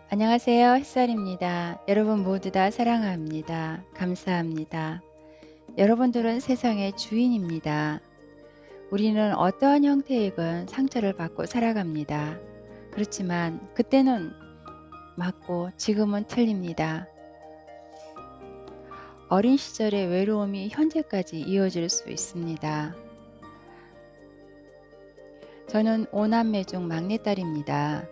안녕하세요. 햇살입니다. 여러분 모두 다 사랑합니다. 감사합니다. 여러분들은 세상의 주인입니다. 우리는 어떠한 형태이건 상처를 받고 살아갑니다. 그렇지만 그때는 맞고 지금은 틀립니다. 어린 시절의 외로움이 현재까지 이어질 수 있습니다. 저는 5남매 중 막내딸입니다.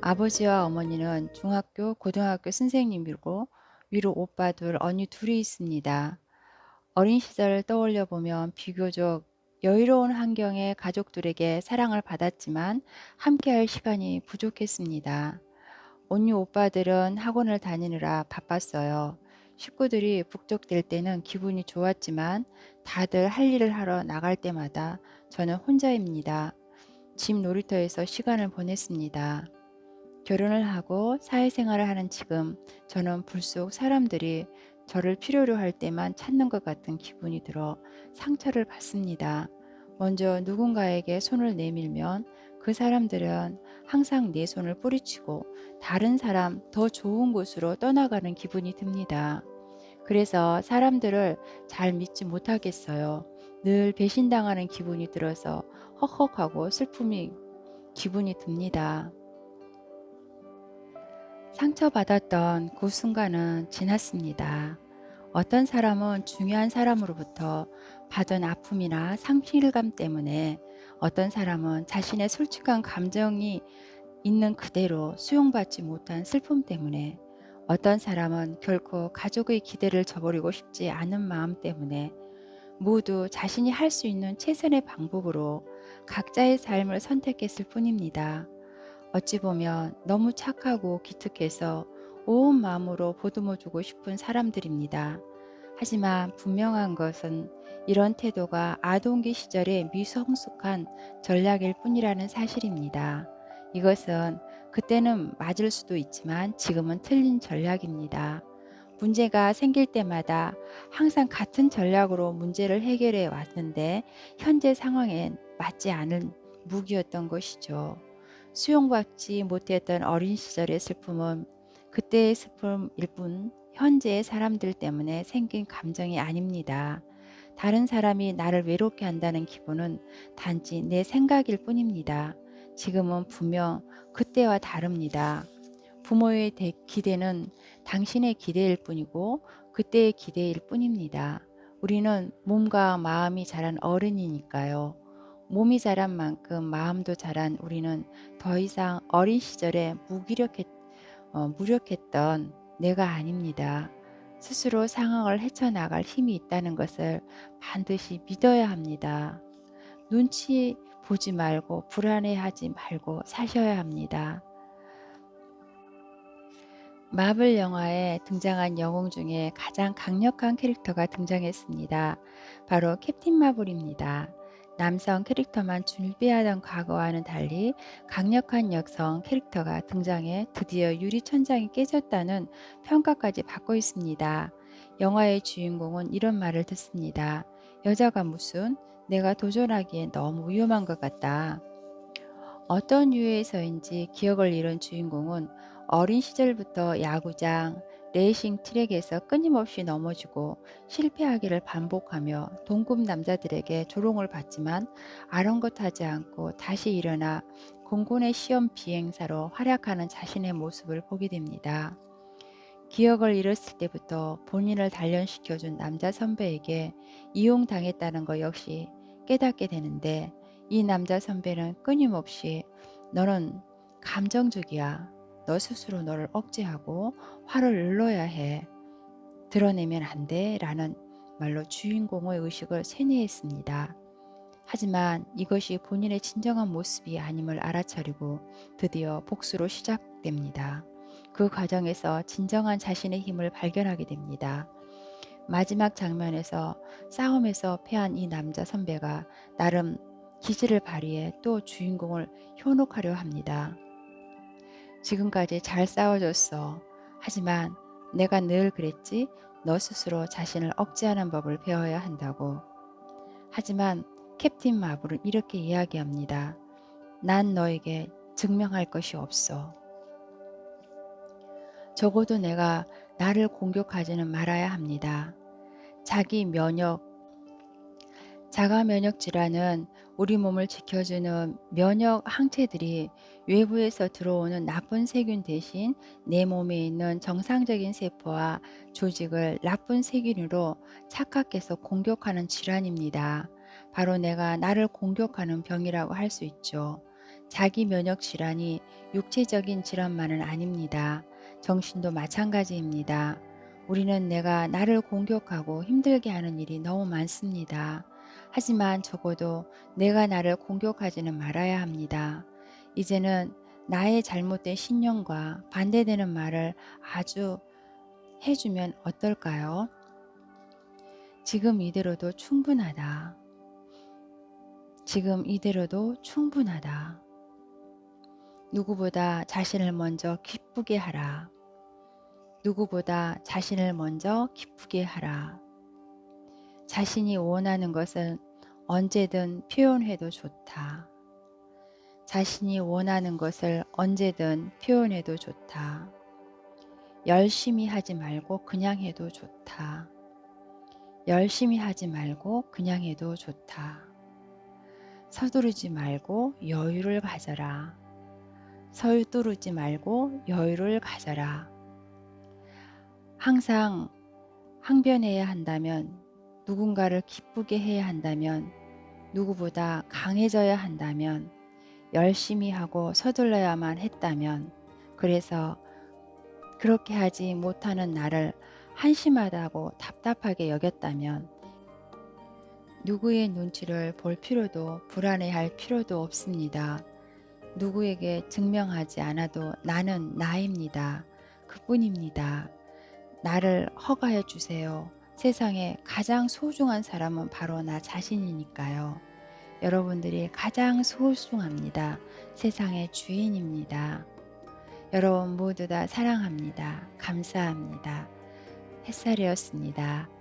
아버지와 어머니는 중학교, 고등학교 선생님이고 위로 오빠 둘, 언니 둘이 있습니다. 어린 시절을 떠올려 보면 비교적 여유로운 환경의 가족들에게 사랑을 받았지만 함께할 시간이 부족했습니다. 언니 오빠들은 학원을 다니느라 바빴어요. 식구들이 북적댈 때는 기분이 좋았지만 다들 할 일을 하러 나갈 때마다 저는 혼자입니다. 집 놀이터에서 시간을 보냈습니다. 결혼을 하고 사회생활을 하는 지금 저는 불쑥 사람들이 저를 필요로 할 때만 찾는 것 같은 기분이 들어 상처를 받습니다. 먼저 누군가에게 손을 내밀면 그 사람들은 항상 내 손을 뿌리치고 다른 사람 더 좋은 곳으로 떠나가는 기분이 듭니다. 그래서 사람들을 잘 믿지 못하겠어요. 늘 배신당하는 기분이 들어서 헉헉하고 슬픔이 기분이 듭니다. 상처받았던 그 순간은 지났습니다. 어떤 사람은 중요한 사람으로부터 받은 아픔이나 상실감 때문에, 어떤 사람은 자신의 솔직한 감정이 있는 그대로 수용받지 못한 슬픔 때문에, 어떤 사람은 결코 가족의 기대를 저버리고 싶지 않은 마음 때문에, 모두 자신이 할 수 있는 최선의 방법으로 각자의 삶을 선택했을 뿐입니다. 어찌 보면 너무 착하고 기특해서 온 마음으로 보듬어주고 싶은 사람들입니다. 하지만 분명한 것은 이런 태도가 아동기 시절의 미성숙한 전략일 뿐이라는 사실입니다. 이것은 그때는 맞을 수도 있지만 지금은 틀린 전략입니다. 문제가 생길 때마다 항상 같은 전략으로 문제를 해결해 왔는데 현재 상황엔 맞지 않은 무기였던 것이죠. 수용받지 못했던 어린 시절의 슬픔은 그때의 슬픔일 뿐 현재의 사람들 때문에 생긴 감정이 아닙니다. 다른 사람이 나를 외롭게 한다는 기분은 단지 내 생각일 뿐입니다. 지금은 분명 그때와 다릅니다. 부모의 기대는 당신의 기대일 뿐이고 그때의 기대일 뿐입니다. 우리는 몸과 마음이 자란 어른이니까요. 몸이 자란 만큼 마음도 자란 우리는 더 이상 어린 시절에 무력했던 내가 아닙니다. 스스로 상황을 헤쳐나갈 힘이 있다는 것을 반드시 믿어야 합니다. 눈치 보지 말고 불안해하지 말고 사셔야 합니다. 마블 영화에 등장한 영웅 중에 가장 강력한 캐릭터가 등장했습니다. 바로 캡틴 마블입니다. 남성 캐릭터만 준비하던 과거와는 달리 강력한 여성 캐릭터가 등장해 드디어 유리천장이 깨졌다는 평가까지 받고 있습니다. 영화의 주인공은 이런 말을 듣습니다. 여자가 무슨, 내가 도전하기엔 너무 위험한 것 같다. 어떤 이유에서인지 기억을 잃은 주인공은 어린 시절부터 야구장, 레이싱 트랙에서 끊임없이 넘어지고 실패하기를 반복하며 동급 남자들에게 조롱을 받지만 아랑곳하지 않고 다시 일어나 공군의 시험 비행사로 활약하는 자신의 모습을 보게 됩니다. 기억을 잃었을 때부터 본인을 단련시켜준 남자 선배에게 이용당했다는 것 역시 깨닫게 되는데, 이 남자 선배는 끊임없이 너는 감정적이야. 너 스스로 너를 억제하고 화를 눌러야 해. 드러내면 안 돼. 라는 말로 주인공의 의식을 세뇌했습니다. 하지만 이것이 본인의 진정한 모습이 아님을 알아차리고 드디어 복수로 시작됩니다. 그 과정에서 진정한 자신의 힘을 발견하게 됩니다. 마지막 장면에서 싸움에서 패한 이 남자 선배가 나름 기질을 발휘해 또 주인공을 현혹하려 합니다. 지금까지 잘 싸워줬어. 하지만 내가 늘 그랬지. 너 스스로 자신을 억제하는 법을 배워야 한다고. 하지만 캡틴 마블은 이렇게 이야기합니다. 난 너에게 증명할 것이 없어. 적어도 내가 나를 공격하지는 말아야 합니다. 자기 면역, 자가 면역 질환은 우리 몸을 지켜주는 면역 항체들이 외부에서 들어오는 나쁜 세균 대신 내 몸에 있는 정상적인 세포와 조직을 나쁜 세균으로 착각해서 공격하는 질환입니다. 바로 내가 나를 공격하는 병이라고 할 수 있죠. 자기 면역 질환이 육체적인 질환만은 아닙니다. 정신도 마찬가지입니다. 우리는 내가 나를 공격하고 힘들게 하는 일이 너무 많습니다. 하지만 적어도 내가 나를 공격하지는 말아야 합니다. 이제는 나의 잘못된 신념과 반대되는 말을 아주 해주면 어떨까요? 지금 이대로도 충분하다. 지금 이대로도 충분하다. 누구보다 자신을 먼저 기쁘게 하라. 누구보다 자신을 먼저 기쁘게 하라. 자신이 원하는 것은 언제든 표현해도 좋다. 자신이 원하는 것을 언제든 표현해도 좋다. 열심히 하지 말고 그냥 해도 좋다. 열심히 하지 말고 그냥 해도 좋다. 서두르지 말고 여유를 가져라. 서두르지 말고 여유를 가져라. 항상 항변해야 한다면, 누군가를 기쁘게 해야 한다면, 누구보다 강해져야 한다면, 열심히 하고 서둘러야만 했다면, 그래서 그렇게 하지 못하는 나를 한심하다고 답답하게 여겼다면, 누구의 눈치를 볼 필요도 불안해할 필요도 없습니다. 누구에게 증명하지 않아도 나는 나입니다. 그뿐입니다. 나를 허가해 주세요. 세상에 가장 소중한 사람은 바로 나 자신이니까요. 여러분들이 가장 소중합니다. 세상의 주인입니다. 여러분 모두 다 사랑합니다. 감사합니다. 햇살이었습니다.